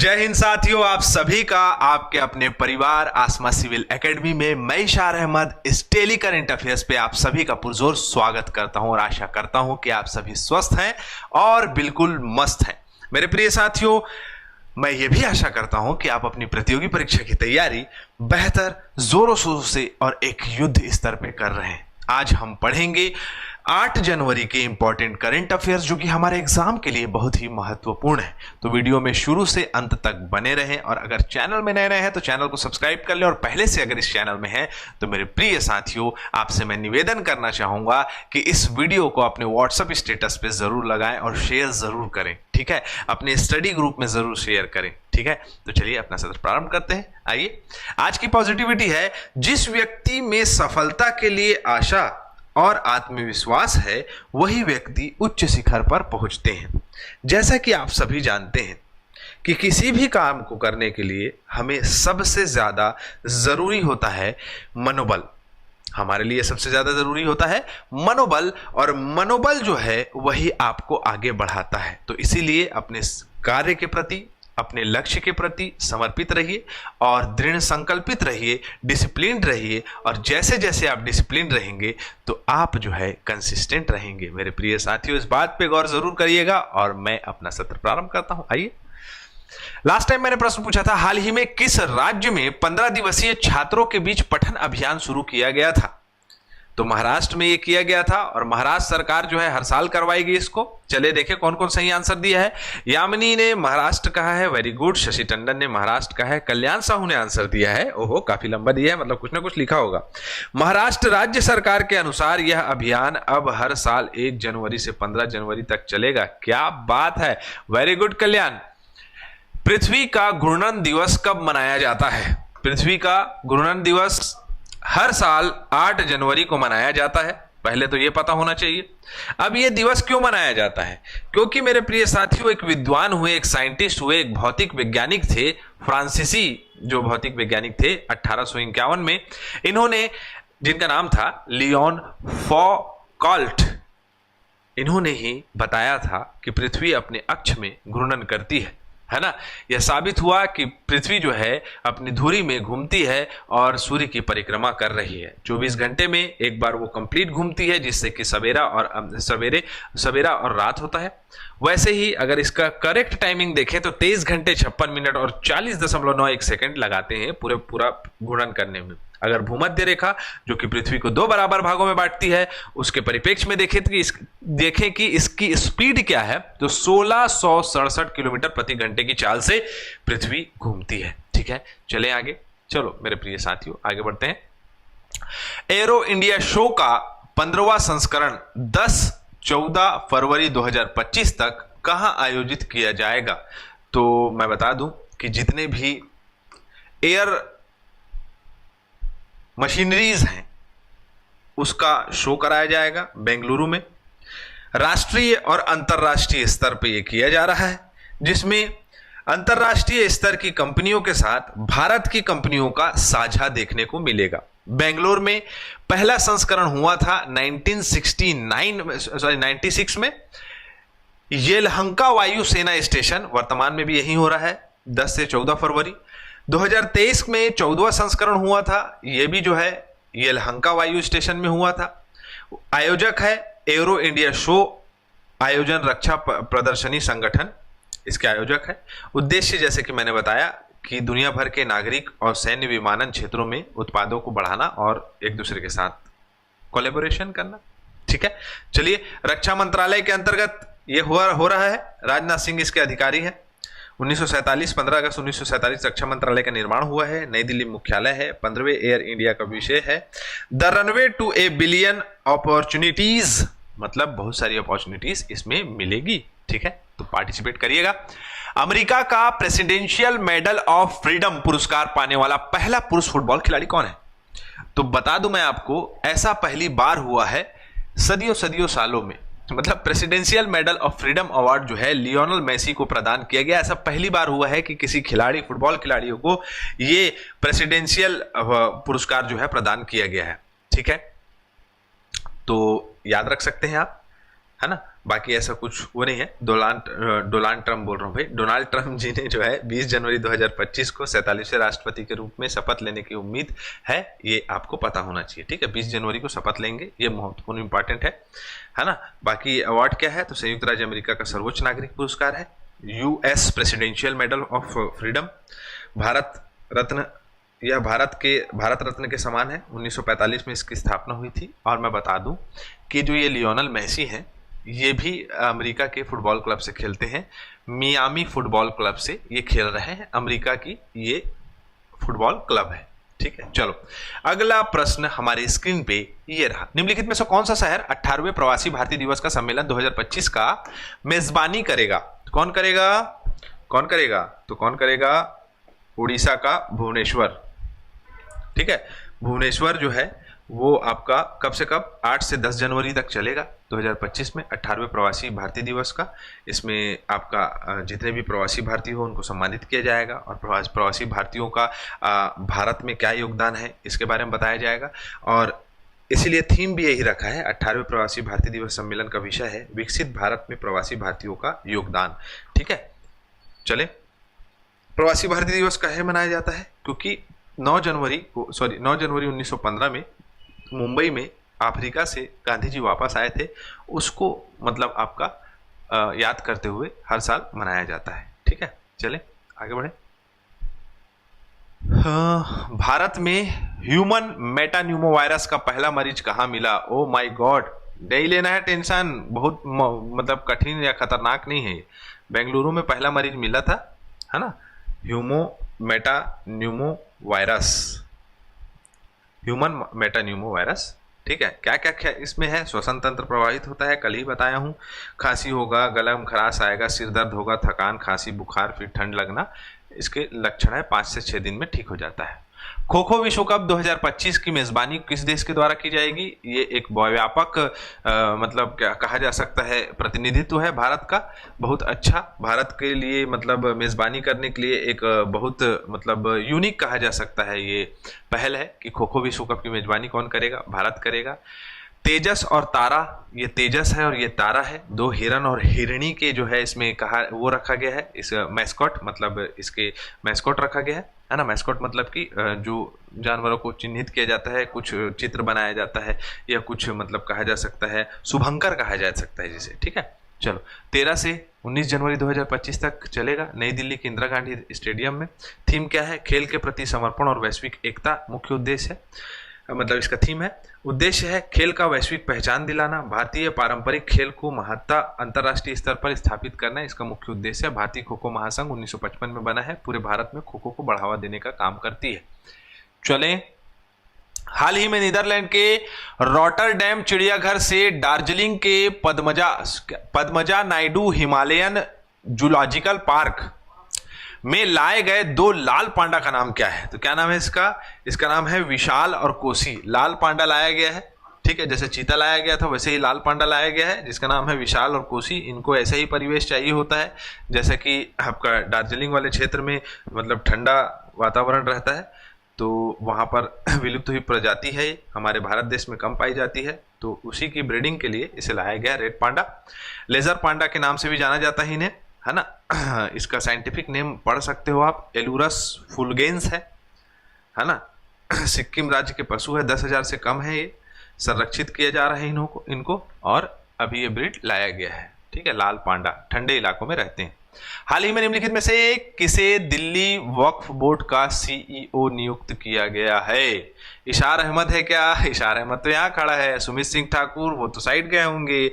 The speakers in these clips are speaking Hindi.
जय हिंद साथियों, आप सभी का आपके अपने परिवार आसमा सिविल एकेडमी में मैं इशार अहमद इस डेली करंट अफेयर्स पे आप सभी का पुरजोर स्वागत करता हूं और आशा करता हूं कि आप सभी स्वस्थ हैं और बिल्कुल मस्त हैं। मेरे प्रिय साथियों, मैं ये भी आशा करता हूं कि आप अपनी प्रतियोगी परीक्षा की तैयारी बेहतर जोरों शोरों से और एक युद्ध स्तर पे कर रहे हैं। आज हम पढ़ेंगे 8 जनवरी के इंपॉर्टेंट करंट अफेयर्स जो कि हमारे एग्जाम के लिए बहुत ही महत्वपूर्ण है। तो वीडियो में शुरू से अंत तक बने रहें और अगर चैनल में नए रहे हैं तो चैनल को सब्सक्राइब कर लें और पहले से अगर इस चैनल में हैं तो मेरे प्रिय साथियों, आपसे मैं निवेदन करना चाहूंगा कि इस वीडियो को अपने व्हाट्सएप स्टेटस पे जरूर लगाएं और शेयर जरूर करें, ठीक है। अपने स्टडी ग्रुप में जरूर शेयर करें, ठीक है। तो चलिए अपना सत्र प्रारंभ करते हैं। आइए, आज की पॉजिटिविटी है, जिस व्यक्ति में सफलता के लिए आशा और आत्मविश्वास है वही व्यक्ति उच्च शिखर पर पहुंचते हैं। जैसा कि आप सभी जानते हैं कि किसी भी काम को करने के लिए हमें सबसे ज्यादा जरूरी होता है मनोबल। हमारे लिए सबसे ज्यादा जरूरी होता है मनोबल, और मनोबल जो है वही आपको आगे बढ़ाता है। तो इसीलिए अपने कार्य के प्रति, अपने लक्ष्य के प्रति समर्पित रहिए और दृढ़ संकल्पित रहिए, डिसिप्लिन रहिए, और जैसे जैसे आप डिसिप्लिन रहेंगे तो आप जो है कंसिस्टेंट रहेंगे। मेरे प्रिय साथियों, इस बात पे गौर जरूर करिएगा और मैं अपना सत्र प्रारंभ करता हूं। आइए, लास्ट टाइम मैंने प्रश्न पूछा था, हाल ही में किस राज्य में 15 दिवसीय छात्रों के बीच पठन अभियान शुरू किया गया था? तो महाराष्ट्र में ये किया गया था और महाराष्ट्र सरकार जो है हर साल करवाएगी इसको। चलिए देखें कौन कौन सही आंसर दिया है। यामिनी ने महाराष्ट्र कहा है, वेरी गुड। शशि टंडन ने महाराष्ट्र कहा है। कल्याण साहू ने आंसर दिया है, ओहो काफी लंबा दिया है, मतलब कुछ ना कुछ लिखा होगा। महाराष्ट्र राज्य सरकार के अनुसार यह अभियान अब हर साल 1 जनवरी से 15 जनवरी तक चलेगा। क्या बात है, वेरी गुड कल्याण। पृथ्वी का घूर्णन दिवस कब मनाया जाता है? पृथ्वी का घूर्णन दिवस हर साल 8 जनवरी को मनाया जाता है। पहले तो यह पता होना चाहिए। अब यह दिवस क्यों मनाया जाता है? क्योंकि मेरे प्रिय साथियों, एक विद्वान हुए, एक साइंटिस्ट हुए, एक भौतिक वैज्ञानिक थे, फ्रांसीसी जो भौतिक वैज्ञानिक थे 1851 में, इन्होंने, जिनका नाम था लियोन फौकॉल्ट, इन्होंने ही बताया था कि पृथ्वी अपने अक्ष में घूर्णन करती है ना। यह साबित हुआ कि पृथ्वी जो है अपनी धुरी में घूमती है और सूर्य की परिक्रमा कर रही है। 24 घंटे में एक बार वो कंप्लीट घूमती है, जिससे कि सवेरा और रात होता है। वैसे ही अगर इसका करेक्ट टाइमिंग देखें तो 23 घंटे 56 मिनट और 40.91 सेकंड लगाते हैं पूरा घूर्णन करने में। अगर भूमध्य रेखा जो कि पृथ्वी को 2 बराबर भागों में बांटती है, उसके परिप्रेक्ष्य में देखें कि इसकी स्पीड क्या है, तो 1667 किलोमीटर प्रति घंटे की चाल से पृथ्वी घूमती है। ठीक है, चले आगे। चलो मेरे प्रिय साथियों, आगे बढ़ते हैं। एरो इंडिया शो का 15वां संस्करण 10-14 फरवरी 2025 तक कहां आयोजित किया जाएगा? तो मैं बता दूं कि जितने भी एयर मशीनरीज हैं उसका शो कराया जाएगा बेंगलुरु में। राष्ट्रीय और अंतर्राष्ट्रीय स्तर पर यह किया जा रहा है, जिसमें अंतर्राष्ट्रीय स्तर की कंपनियों के साथ भारत की कंपनियों का साझा देखने को मिलेगा। बेंगलुरु में पहला संस्करण हुआ था 96 में। येलहंका वायु सेना स्टेशन, वर्तमान में भी यही हो रहा है, 10 से 14 फरवरी। 2023 में 14वां संस्करण हुआ था, यह भी जो है येलहंका वायु स्टेशन में हुआ था। आयोजक है एरो इंडिया शो आयोजन रक्षा प्रदर्शनी संगठन, इसके आयोजक है। उद्देश्य जैसे कि मैंने बताया कि दुनिया भर के नागरिक और सैन्य विमानन क्षेत्रों में उत्पादों को बढ़ाना और एक दूसरे के साथ कोलैबोरेशन करना। ठीक है, चलिए, रक्षा मंत्रालय के अंतर्गत यह हो रहा है। राजनाथ सिंह इसके अधिकारी है। 15 अगस्त 1947 रक्षा मंत्रालय का निर्माण हुआ है। नई दिल्ली मुख्यालय है। 15वें एयर इंडिया का विषय है the runway to a billion opportunities, मतलब बहुत सारी अपॉर्चुनिटीज इसमें मिलेगी। ठीक है, तो पार्टिसिपेट करिएगा। अमेरिका का प्रेसिडेंशियल मेडल ऑफ फ्रीडम पुरस्कार पाने वाला पहला पुरुष फुटबॉल खिलाड़ी कौन है? तो बता दूं मैं आपको, ऐसा पहली बार हुआ है सदियों सालों में। मतलब presidential medal of freedom award जो है लियोनेल मेसी को प्रदान किया गया। ऐसा पहली बार हुआ है कि किसी खिलाड़ी, फुटबॉल खिलाड़ियों को ये प्रेसिडेंशियल पुरस्कार जो है प्रदान किया गया है। ठीक है, तो याद रख सकते हैं आप। है ना। बाकी ऐसा कुछ वो नहीं है। डोनाल्ड ट्रम्प बोल रहा हूँ भाई, डोनाल्ड ट्रम्प जी ने जो है 20 जनवरी 2025 को 47वें राष्ट्रपति के रूप में शपथ लेने की उम्मीद है, ये आपको पता होना चाहिए, ठीक है। 20 जनवरी को शपथ लेंगे, ये महत्वपूर्ण इंपॉर्टेंट है ना। बाकी अवार्ड क्या है, तो संयुक्त राज्य अमेरिका का सर्वोच्च नागरिक पुरस्कार है, US presidential medal of freedom, Bharat Ratna, यह भारत रत्न के समान है। 1945 में इसकी स्थापना हुई थी। और मैं बता दूं कि जो ये लियोनेल मेसी है, ये भी अमेरिका के फुटबॉल क्लब से खेलते हैं, मियामी फुटबॉल क्लब से ये खेल रहे हैं। अमेरिका की ये फुटबॉल क्लब है, ठीक है। चलो अगला प्रश्न हमारे स्क्रीन पे ये रहा, निम्नलिखित में से कौन सा शहर 18वें प्रवासी भारतीय दिवस का सम्मेलन 2025 का मेजबानी करेगा? कौन करेगा? कौन करेगा? तो कौन करेगा? उड़ीसा का भुवनेश्वर, ठीक है। भुवनेश्वर जो है वो आपका कब से कब 8 से 10 जनवरी तक चलेगा 2025 में, 18वें प्रवासी भारतीय दिवस का। इसमें आपका जितने भी प्रवासी भारतीय हो उनको सम्मानित किया जाएगा और प्रवासी भारतीयों का भारत में क्या योगदान है इसके बारे में बताया जाएगा। और इसीलिए थीम भी यही रखा है, 18वें प्रवासी भारतीय दिवस सम्मेलन का विषय है विकसित भारत में प्रवासी भारतीयों का योगदान, ठीक है। चले, प्रवासी भारतीय दिवस काहे मनाया जाता है? क्योंकि 9 जनवरी 1915 में मुंबई में अफ्रीका से गांधी जी वापस आए थे, उसको मतलब आपका याद करते हुए हर साल मनाया जाता है, ठीक है। चले आगे बढ़े। भारत में ह्यूमन मेटान्यूमो वायरस का पहला मरीज कहाँ मिला? ओ माय गॉड, नहीं लेना है टेंशन, बहुत मतलब कठिन या खतरनाक नहीं है। बेंगलुरु में पहला मरीज मिला था, है ना, मेटान्यूमो वायरस, ह्यूमन मेटान्यूमो वायरस, ठीक है। क्या क्या इसमें है? श्वसन तंत्र प्रभावित होता है, कल ही बताया हूँ। खांसी होगा, गला में खराश आएगा, सिर दर्द होगा, थकान, खांसी, बुखार, फिर ठंड लगना, इसके लक्षण है। 5 से 6 दिन में ठीक हो जाता है। खो खो विश्व कप 2025 की मेजबानी किस देश के द्वारा की जाएगी? ये एक व्यापक मतलब क्या कहा जा सकता है, प्रतिनिधित्व है भारत का, बहुत अच्छा। भारत के लिए मतलब मेजबानी करने के लिए एक बहुत मतलब यूनिक कहा जा सकता है ये पहल है कि खो खो विश्व कप की मेजबानी कौन करेगा? भारत करेगा। तेजस और तारा, ये तेजस है और ये तारा है, 2 हिरन और हिरणी के जो है इसमें कहा वो रखा गया है, इस मैस्कॉट मतलब इसके मैस्कॉट रखा गया है ना। मैस्कॉट मतलब कि जो जानवरों को चिन्हित किया जाता है, कुछ चित्र बनाया जाता है या कुछ मतलब कहा जा सकता है, शुभंकर कहा जा सकता है जिसे, ठीक है। चलो 13 से 19 जनवरी 2025 तक चलेगा नई दिल्ली के इंदिरा गांधी स्टेडियम में। थीम क्या है? खेल के प्रति समर्पण और वैश्विक एकता मुख्य उद्देश्य है, मतलब इसका थीम है। उद्देश्य है खेल का वैश्विक पहचान दिलाना, भारतीय पारंपरिक खेल को महत्ता अंतर्राष्ट्रीय स्तर पर स्थापित करना, इसका मुख्य उद्देश्य है। भारतीय खो खो महासंघ 1955 में बना है, पूरे भारत में खो खो को बढ़ावा देने का काम करती है। चलें, हाल ही में नीदरलैंड के रॉटरडैम चिड़ियाघर से दार्जिलिंग के Padmaja Naidu Himalayan zoological park में लाए गए 2 लाल पांडा का नाम क्या है? तो क्या नाम है इसका? इसका नाम है विशाल और कोसी। लाल पांडा लाया गया है, ठीक है, जैसे चीता लाया गया था वैसे ही लाल पांडा लाया गया है, जिसका नाम है विशाल और कोसी। इनको ऐसा ही परिवेश चाहिए होता है जैसे कि आपका दार्जिलिंग वाले क्षेत्र में मतलब ठंडा वातावरण रहता है, तो वहाँ पर विलुप्त हुई प्रजाति है, हमारे भारत देश में कम पाई जाती है, तो उसी की ब्रीडिंग के लिए इसे लाया गया रेड पांडा। लेजर पांडा के नाम से भी जाना जाता है इन्हें, है ना। इसका साइंटिफिक नेम पढ़ सकते हो आप, एलुरस फुलगेंस है ना। सिक्किम राज्य के पशु है, 10,000 से कम है, ये संरक्षित किए जा रहे हैं इनको और अभी ये ब्रीड लाया गया है, ठीक है। लाल पांडा ठंडे इलाकों में रहते हैं। हाल ही में निम्नलिखित में से किसे दिल्ली वक्फ बोर्ड का सीईओ नियुक्त किया गया है? इशार अहमद है क्या? इशार अहमद तो यहाँ खड़ा है। सुमित सिंह ठाकुर वो तो साइड गए होंगे।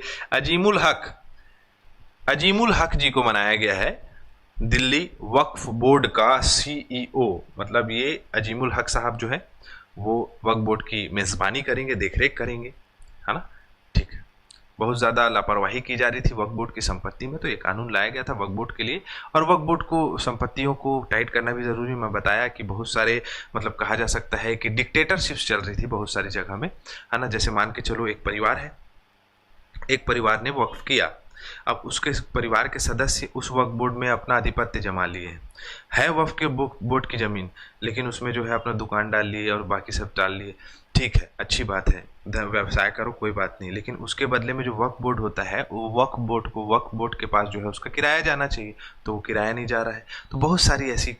अजीमुल हक जी को बनाया गया है दिल्ली वक्फ बोर्ड का सीईओ, मतलब ये अजीमुल हक साहब जो है वो वक्फ बोर्ड की मेजबानी करेंगे, देखरेख करेंगे, है ना, ठीक है। बहुत ज़्यादा लापरवाही की जा रही थी वक्फ बोर्ड की संपत्ति में, तो ये कानून लाया गया था वक्फ बोर्ड के लिए। और वक्फ बोर्ड को संपत्तियों को टाइट करना भी ज़रूरी। मैं बताया कि बहुत सारे मतलब कहा जा सकता है कि डिक्टेटरशिप्स चल रही थी बहुत सारी जगह में, है ना। जैसे मान के चलो एक परिवार है, एक परिवार ने वक्फ किया, अब उसके परिवार के सदस्य उस वक्फ बोर्ड में अपना आधिपत्य जमा लिए है वक्फ के बोर्ड की ज़मीन, लेकिन उसमें जो है अपना दुकान डाल लिए और बाकी सब डाल लिए। ठीक है, अच्छी बात है, व्यवसाय करो, कोई बात नहीं, लेकिन उसके बदले में जो वक्फ बोर्ड होता है वो वक्फ बोर्ड के पास जो है उसका किराया जाना चाहिए, तो वो किराया नहीं जा रहा है। तो बहुत सारी ऐसी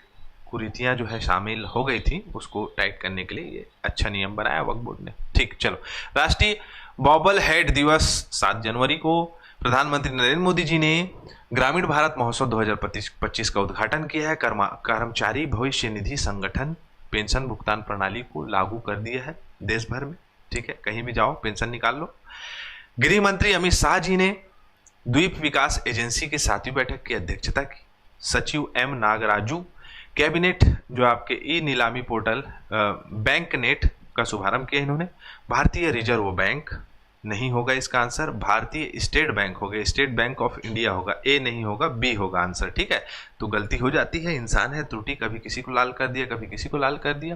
कुरीतियाँ जो है शामिल हो गई थी, उसको टाइट करने के लिए ये अच्छा नियम बनाया वक्फ बोर्ड ने। ठीक, चलो, राष्ट्रीय बॉबल हेड दिवस 7 जनवरी को प्रधानमंत्री नरेंद्र मोदी जी ने ग्रामीण भारत महोत्सव 2025 का उद्घाटन किया है। कर्मचारी भविष्य निधि संगठन पेंशन भुगतान प्रणाली को लागू कर दिया है देश भर में। ठीक है, कहीं भी जाओ पेंशन निकाल लो। गृह मंत्री अमित शाह जी ने द्वीप विकास एजेंसी की 7वीं बैठक की अध्यक्षता की। सचिव एम नागराजू कैबिनेट जो आपके ई नीलामी पोर्टल बैंक नेट का शुभारंभ किया इन्होंने। भारतीय रिजर्व बैंक नहीं होगा इसका आंसर, भारतीय स्टेट बैंक होगा, स्टेट बैंक ऑफ इंडिया होगा, ए नहीं होगा, बी होगा आंसर। ठीक है, तो गलती हो जाती है, इंसान है, त्रुटि, कभी किसी को लाल कर दिया, कभी किसी को लाल कर दिया।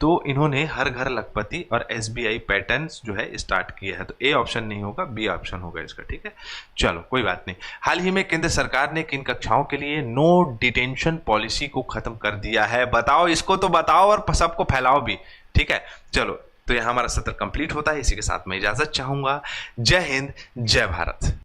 तो इन्होंने हर घर लखपति और SBI पैटर्न्स जो है स्टार्ट किया है, तो ए ऑप्शन नहीं होगा, बी ऑप्शन होगा इसका। ठीक है, चलो कोई बात नहीं। हाल ही में केंद्र सरकार ने किन कक्षाओं के लिए नो डिटेंशन पॉलिसी को खत्म कर दिया है? बताओ, इसको तो बताओ और सबको फैलाओ भी। ठीक है, चलो, तो यहाँ हमारा सत्र कंप्लीट होता है। इसी के साथ मैं इजाजत चाहूंगा। जय हिंद, जय भारत।